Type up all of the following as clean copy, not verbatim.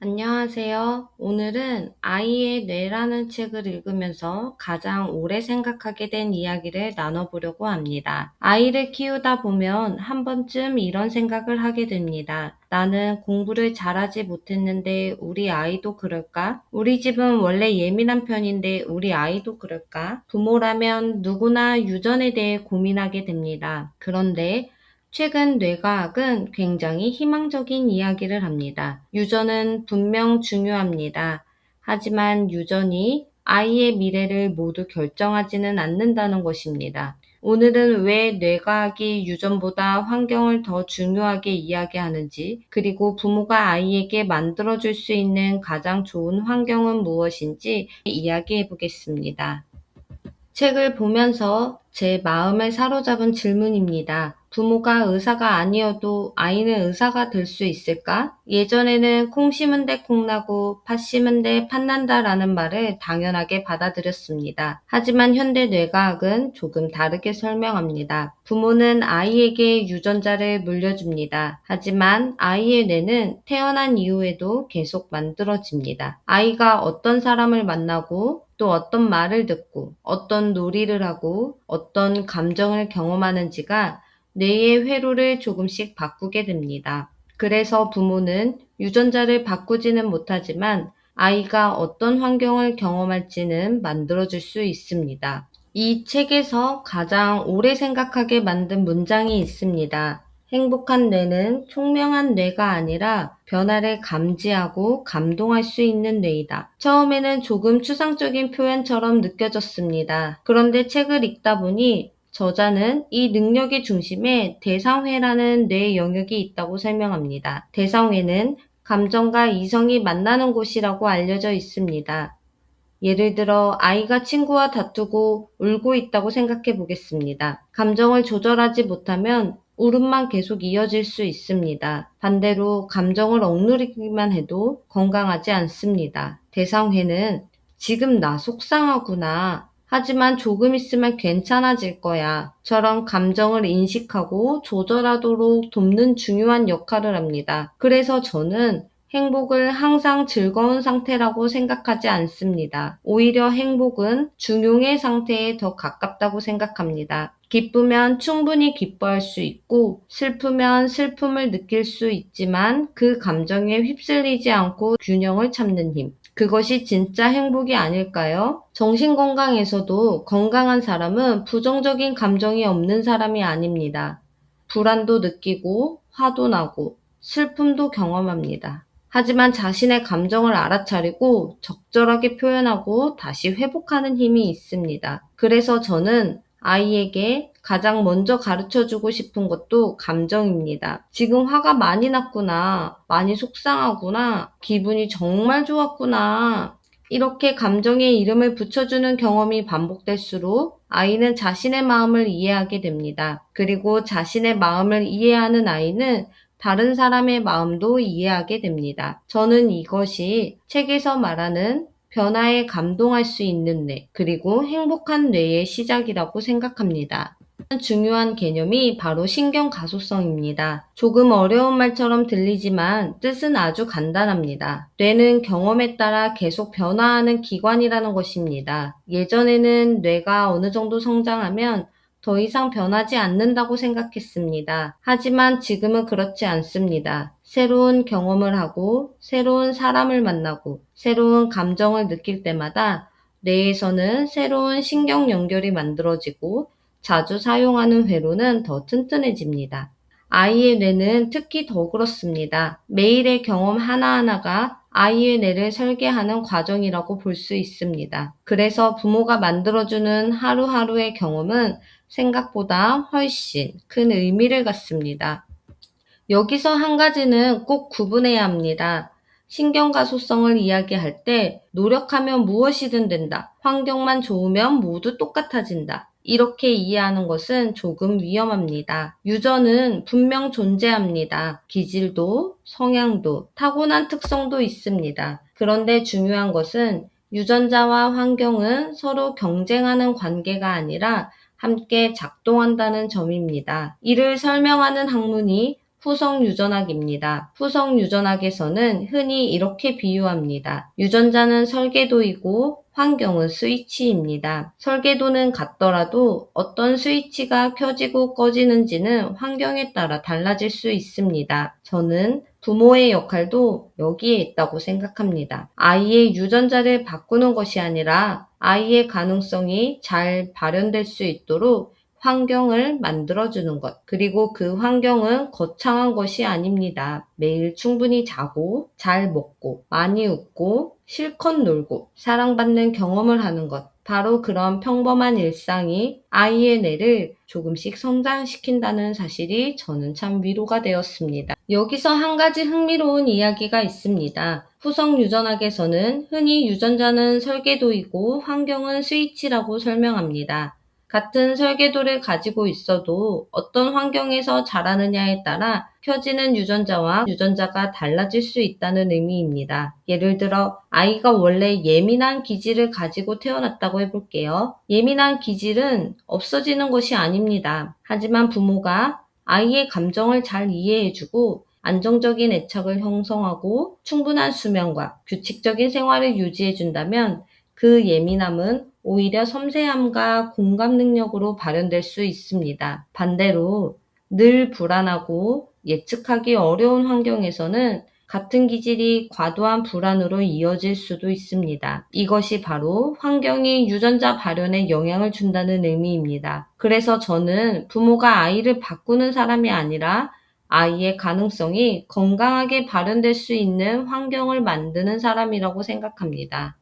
안녕하세요. 오늘은 아이의 뇌라는 책을 읽으면서 가장 오래 생각하게 된 이야기를 나눠보려고 합니다. 아이를 키우다 보면 한 번쯤 이런 생각을 하게 됩니다. 나는 공부를 잘하지 못했는데 우리 아이도 그럴까? 우리 집은 원래 예민한 편인데 우리 아이도 그럴까? 부모라면 누구나 유전에 대해 고민하게 됩니다. 그런데 최근 뇌과학은 굉장히 희망적인 이야기를 합니다. 유전은 분명 중요합니다. 하지만 유전이 아이의 미래를 모두 결정하지는 않는다는 것입니다. 오늘은 왜 뇌과학이 유전보다 환경을 더 중요하게 이야기하는지, 그리고 부모가 아이에게 만들어줄 수 있는 가장 좋은 환경은 무엇인지 이야기해 보겠습니다. 책을 보면서 제 마음을 사로잡은 질문입니다. 부모가 의사가 아니어도 아이는 의사가 될 수 있을까? 예전에는 콩 심은 데 콩나고 팥 심은 데 팥난다라는 말을 당연하게 받아들였습니다. 하지만 현대 뇌과학은 조금 다르게 설명합니다. 부모는 아이에게 유전자를 물려줍니다. 하지만 아이의 뇌는 태어난 이후에도 계속 만들어집니다. 아이가 어떤 사람을 만나고 또 어떤 말을 듣고 어떤 놀이를 하고 어떤 감정을 경험하는지가 뇌의 회로를 조금씩 바꾸게 됩니다. 그래서 부모는 유전자를 바꾸지는 못하지만 아이가 어떤 환경을 경험할지는 만들어줄 수 있습니다. 이 책에서 가장 오래 생각하게 만든 문장이 있습니다. 행복한 뇌는 총명한 뇌가 아니라 변화를 감지하고 감동할 수 있는 뇌이다. 처음에는 조금 추상적인 표현처럼 느껴졌습니다. 그런데 책을 읽다 보니 저자는 이 능력의 중심에 대상회라는 뇌 영역이 있다고 설명합니다. 대상회는 감정과 이성이 만나는 곳이라고 알려져 있습니다. 예를 들어 아이가 친구와 다투고 울고 있다고 생각해 보겠습니다. 감정을 조절하지 못하면 울음만 계속 이어질 수 있습니다. 반대로 감정을 억누르기만 해도 건강하지 않습니다. 대상회는 지금 나 속상하구나. 하지만 조금 있으면 괜찮아질 거야. 처럼 감정을 인식하고 조절하도록 돕는 중요한 역할을 합니다. 그래서 저는 행복을 항상 즐거운 상태라고 생각하지 않습니다. 오히려 행복은 중용의 상태에 더 가깝다고 생각합니다. 기쁘면 충분히 기뻐할 수 있고 슬프면 슬픔을 느낄 수 있지만 그 감정에 휩쓸리지 않고 균형을 찾는 힘. 그것이 진짜 행복이 아닐까요? 정신건강에서도 건강한 사람은 부정적인 감정이 없는 사람이 아닙니다. 불안도 느끼고 화도 나고 슬픔도 경험합니다. 하지만 자신의 감정을 알아차리고 적절하게 표현하고 다시 회복하는 힘이 있습니다. 그래서 저는 아이에게 가장 먼저 가르쳐주고 싶은 것도 감정입니다. 지금 화가 많이 났구나, 많이 속상하구나, 기분이 정말 좋았구나. 이렇게 감정에 이름을 붙여주는 경험이 반복될수록 아이는 자신의 마음을 이해하게 됩니다. 그리고 자신의 마음을 이해하는 아이는 다른 사람의 마음도 이해하게 됩니다. 저는 이것이 책에서 말하는 변화에 감동할 수 있는 뇌, 그리고 행복한 뇌의 시작이라고 생각합니다. 중요한 개념이 바로 신경가소성입니다. 조금 어려운 말처럼 들리지만 뜻은 아주 간단합니다. 뇌는 경험에 따라 계속 변화하는 기관이라는 것입니다. 예전에는 뇌가 어느 정도 성장하면 더 이상 변하지 않는다고 생각했습니다. 하지만 지금은 그렇지 않습니다. 새로운 경험을 하고 새로운 사람을 만나고 새로운 감정을 느낄 때마다 뇌에서는 새로운 신경 연결이 만들어지고 자주 사용하는 회로는 더 튼튼해집니다. 아이의 뇌는 특히 더 그렇습니다. 매일의 경험 하나하나가 아이의 뇌를 설계하는 과정이라고 볼 수 있습니다. 그래서 부모가 만들어주는 하루하루의 경험은 생각보다 훨씬 큰 의미를 갖습니다. 여기서 한 가지는 꼭 구분해야 합니다. 신경가소성을 이야기할 때 노력하면 무엇이든 된다. 환경만 좋으면 모두 똑같아진다. 이렇게 이해하는 것은 조금 위험합니다. 유전은 분명 존재합니다. 기질도, 성향도, 타고난 특성도 있습니다. 그런데 중요한 것은 유전자와 환경은 서로 경쟁하는 관계가 아니라 함께 작동한다는 점입니다. 이를 설명하는 학문이 후성 유전학입니다. 후성 유전학에서는 흔히 이렇게 비유합니다. 유전자는 설계도이고 환경은 스위치입니다. 설계도는 같더라도 어떤 스위치가 켜지고 꺼지는지는 환경에 따라 달라질 수 있습니다. 저는 부모의 역할도 여기에 있다고 생각합니다. 아이의 유전자를 바꾸는 것이 아니라 아이의 가능성이 잘 발현될 수 있도록 환경을 만들어주는 것. 그리고 그 환경은 거창한 것이 아닙니다. 매일 충분히 자고, 잘 먹고, 많이 웃고, 실컷 놀고, 사랑받는 경험을 하는 것. 바로 그런 평범한 일상이 아이의 뇌를 조금씩 성장시킨다는 사실이 저는 참 위로가 되었습니다. 여기서 한 가지 흥미로운 이야기가 있습니다. 후성 유전학에서는 흔히 유전자는 설계도이고 환경은 스위치라고 설명합니다. 같은 설계도를 가지고 있어도 어떤 환경에서 자라느냐에 따라 켜지는 유전자와 유전자가 달라질 수 있다는 의미입니다. 예를 들어 아이가 원래 예민한 기질을 가지고 태어났다고 해볼게요. 예민한 기질은 없어지는 것이 아닙니다. 하지만 부모가 아이의 감정을 잘 이해해주고 안정적인 애착을 형성하고 충분한 수면과 규칙적인 생활을 유지해준다면 그 예민함은 오히려 섬세함과 공감 능력으로 발현될 수 있습니다. 반대로 늘 불안하고 예측하기 어려운 환경에서는 같은 기질이 과도한 불안으로 이어질 수도 있습니다. 이것이 바로 환경이 유전자 발현에 영향을 준다는 의미입니다. 그래서 저는 부모가 아이를 바꾸는 사람이 아니라 아이의 가능성이 건강하게 발현될 수 있는 환경을 만드는 사람이라고 생각합니다.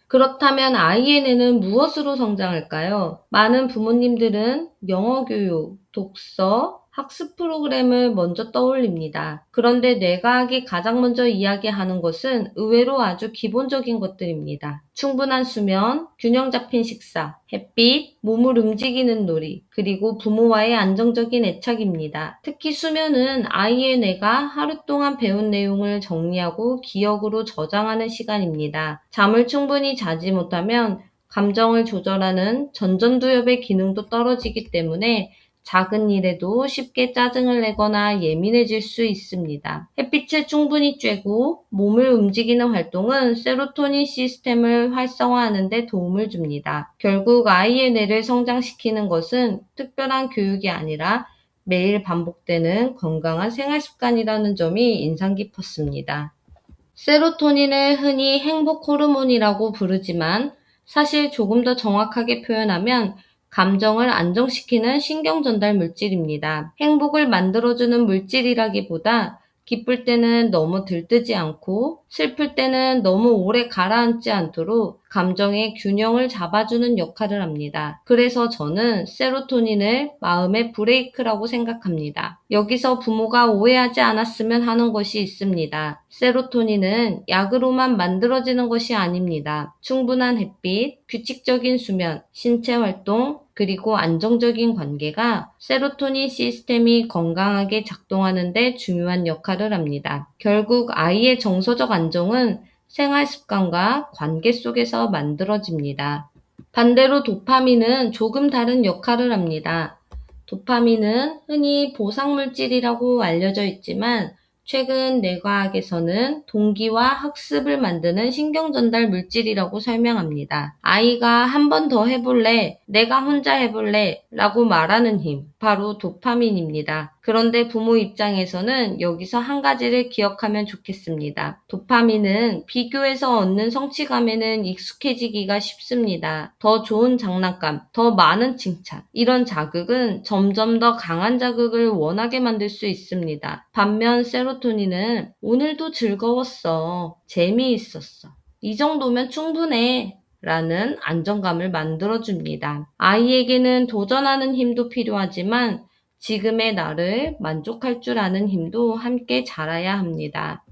그렇다면 아이의 뇌는 무엇으로 성장할까요? 많은 부모님들은 영어 교육, 독서, 학습 프로그램을 먼저 떠올립니다. 그런데 뇌과학이 가장 먼저 이야기하는 것은 의외로 아주 기본적인 것들입니다. 충분한 수면, 균형 잡힌 식사, 햇빛, 몸을 움직이는 놀이, 그리고 부모와의 안정적인 애착입니다. 특히 수면은 아이의 뇌가 하루 동안 배운 내용을 정리하고 기억으로 저장하는 시간입니다. 잠을 충분히 자지 못하면 감정을 조절하는 전전두엽의 기능도 떨어지기 때문에 작은 일에도 쉽게 짜증을 내거나 예민해질 수 있습니다. 햇빛을 충분히 쬐고 몸을 움직이는 활동은 세로토닌 시스템을 활성화하는 데 도움을 줍니다. 결국 아이의 뇌를 성장시키는 것은 특별한 교육이 아니라 매일 반복되는 건강한 생활 습관이라는 점이 인상 깊었습니다. 세로토닌을 흔히 행복 호르몬이라고 부르지만 사실 조금 더 정확하게 표현하면 감정을 안정시키는 신경 전달 물질입니다. 행복을 만들어주는 물질이라기보다 기쁠 때는 너무 들뜨지 않고 슬플 때는 너무 오래 가라앉지 않도록 감정의 균형을 잡아주는 역할을 합니다. 그래서 저는 세로토닌을 마음의 브레이크라고 생각합니다. 여기서 부모가 오해하지 않았으면 하는 것이 있습니다. 세로토닌은 약으로만 만들어지는 것이 아닙니다. 충분한 햇빛, 규칙적인 수면, 신체 활동, 그리고 안정적인 관계가 세로토닌 시스템이 건강하게 작동하는 데 중요한 역할을 합니다. 결국 아이의 정서적 안정은 생활 습관과 관계 속에서 만들어집니다. 반대로 도파민은 조금 다른 역할을 합니다. 도파민은 흔히 보상물질이라고 알려져 있지만 최근 뇌과학에서는 동기와 학습을 만드는 신경전달 물질이라고 설명합니다. 아이가 한 번 더 해볼래, 내가 혼자 해볼래 라고 말하는 힘, 바로 도파민입니다. 그런데 부모 입장에서는 여기서 한 가지를 기억하면 좋겠습니다. 도파민은 비교해서 얻는 성취감에는 익숙해지기가 쉽습니다. 더 좋은 장난감, 더 많은 칭찬, 이런 자극은 점점 더 강한 자극을 원하게 만들 수 있습니다. 반면 세로토닌은 오늘도 즐거웠어, 재미있었어, 이 정도면 충분해 라는 안정감을 만들어줍니다. 아이에게는 도전하는 힘도 필요하지만 지금의 나를 만족할 줄 아는 힘도 함께 자라야 합니다.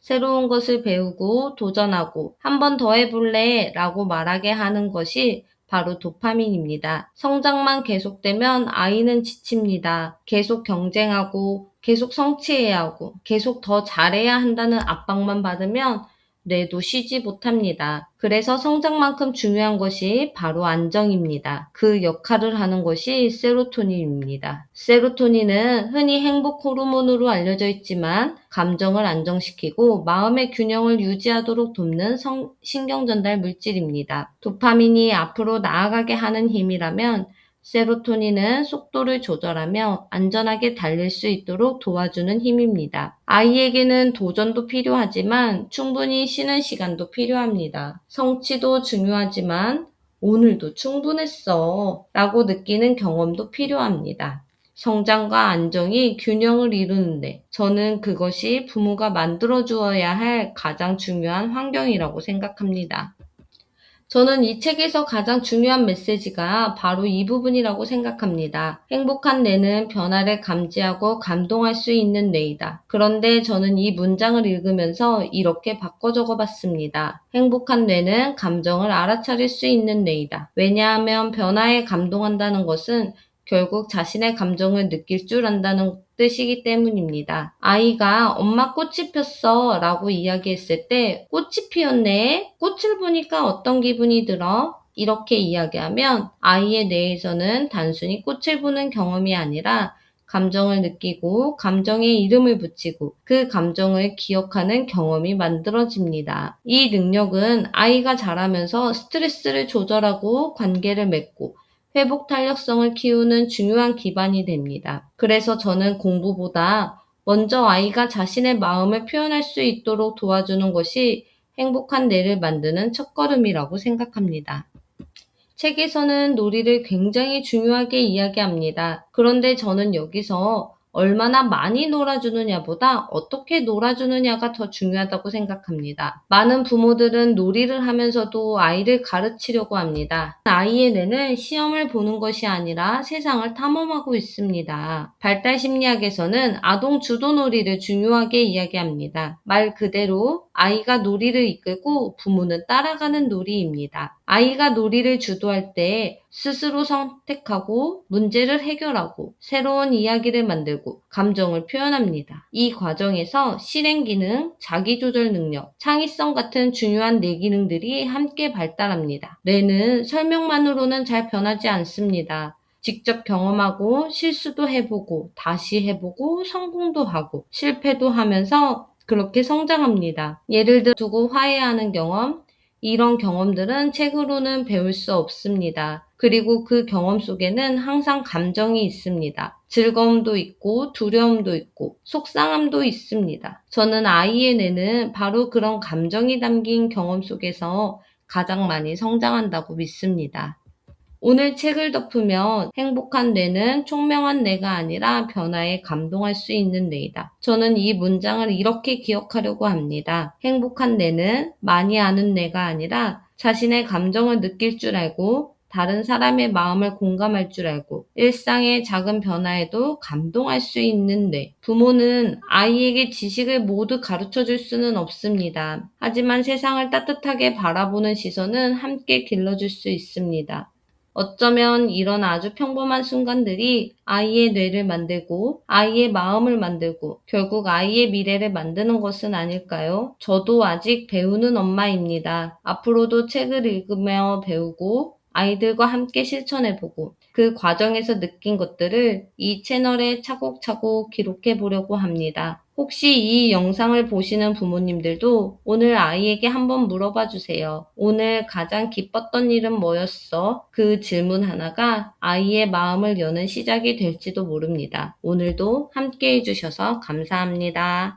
새로운 것을 배우고 도전하고 한 번 더 해볼래 라고 말하게 하는 것이 바로 도파민입니다. 성장만 계속되면 아이는 지칩니다. 계속 경쟁하고 계속 성취해야 하고 계속 더 잘해야 한다는 압박만 받으면 뇌도 쉬지 못합니다. 그래서 성장만큼 중요한 것이 바로 안정입니다. 그 역할을 하는 것이 세로토닌입니다. 세로토닌은 흔히 행복 호르몬으로 알려져 있지만 감정을 안정시키고 마음의 균형을 유지하도록 돕는 신경 전달 물질입니다. 도파민이 앞으로 나아가게 하는 힘이라면 세로토닌은 속도를 조절하며 안전하게 달릴 수 있도록 도와주는 힘입니다. 아이에게는 도전도 필요하지만 충분히 쉬는 시간도 필요합니다. 성취도 중요하지만 오늘도 충분했어 라고 느끼는 경험도 필요합니다. 성장과 안정이 균형을 이루는데 저는 그것이 부모가 만들어 주어야 할 가장 중요한 환경이라고 생각합니다. 저는 이 책에서 가장 중요한 메시지가 바로 이 부분이라고 생각합니다. 행복한 뇌는 변화를 감지하고 감동할 수 있는 뇌이다. 그런데 저는 이 문장을 읽으면서 이렇게 바꿔 적어봤습니다. 행복한 뇌는 감정을 알아차릴 수 있는 뇌이다. 왜냐하면 변화에 감동한다는 것은 결국 자신의 감정을 느낄 줄 안다는 뜻이기 때문입니다. 아이가 엄마 꽃이 폈어 라고 이야기했을 때 꽃이 피었네? 꽃을 보니까 어떤 기분이 들어? 이렇게 이야기하면 아이의 뇌에서는 단순히 꽃을 보는 경험이 아니라 감정을 느끼고 감정에 이름을 붙이고 그 감정을 기억하는 경험이 만들어집니다. 이 능력은 아이가 자라면서 스트레스를 조절하고 관계를 맺고 회복 탄력성을 키우는 중요한 기반이 됩니다. 그래서 저는 공부보다 먼저 아이가 자신의 마음을 표현할 수 있도록 도와주는 것이 행복한 뇌를 만드는 첫걸음이라고 생각합니다. 책에서는 놀이를 굉장히 중요하게 이야기합니다. 그런데 저는 여기서 얼마나 많이 놀아주느냐보다 어떻게 놀아주느냐가 더 중요하다고 생각합니다. 많은 부모들은 놀이를 하면서도 아이를 가르치려고 합니다. 아이의 뇌는 시험을 보는 것이 아니라 세상을 탐험하고 있습니다. 발달심리학에서는 아동 주도 놀이를 중요하게 이야기합니다. 말 그대로 아이가 놀이를 이끌고 부모는 따라가는 놀이입니다. 아이가 놀이를 주도할 때 스스로 선택하고 문제를 해결하고 새로운 이야기를 만들고 감정을 표현합니다. 이 과정에서 실행 기능, 자기조절 능력, 창의성 같은 중요한 뇌 기능들이 함께 발달합니다. 뇌는 설명만으로는 잘 변하지 않습니다. 직접 경험하고 실수도 해보고 다시 해보고 성공도 하고 실패도 하면서 그렇게 성장합니다. 예를 두고 화해하는 경험, 이런 경험들은 책으로는 배울 수 없습니다. 그리고 그 경험 속에는 항상 감정이 있습니다. 즐거움도 있고 두려움도 있고 속상함도 있습니다. 저는 아이의 뇌는 바로 그런 감정이 담긴 경험 속에서 가장 많이 성장한다고 믿습니다. 오늘 책을 덮으면 행복한 뇌는 총명한 뇌가 아니라 변화에 감동할 수 있는 뇌이다. 저는 이 문장을 이렇게 기억하려고 합니다. 행복한 뇌는 많이 아는 뇌가 아니라 자신의 감정을 느낄 줄 알고 다른 사람의 마음을 공감할 줄 알고 일상의 작은 변화에도 감동할 수 있는 뇌. 부모는 아이에게 지식을 모두 가르쳐 줄 수는 없습니다. 하지만 세상을 따뜻하게 바라보는 시선은 함께 길러줄 수 있습니다. 어쩌면 이런 아주 평범한 순간들이 아이의 뇌를 만들고 아이의 마음을 만들고 결국 아이의 미래를 만드는 것은 아닐까요? 저도 아직 배우는 엄마입니다. 앞으로도 책을 읽으며 배우고 아이들과 함께 실천해보고 그 과정에서 느낀 것들을 이 채널에 차곡차곡 기록해 보려고 합니다. 혹시 이 영상을 보시는 부모님들도 오늘 아이에게 한번 물어봐 주세요. 오늘 가장 기뻤던 일은 뭐였어? 그 질문 하나가 아이의 마음을 여는 시작이 될지도 모릅니다. 오늘도 함께 해주셔서 감사합니다.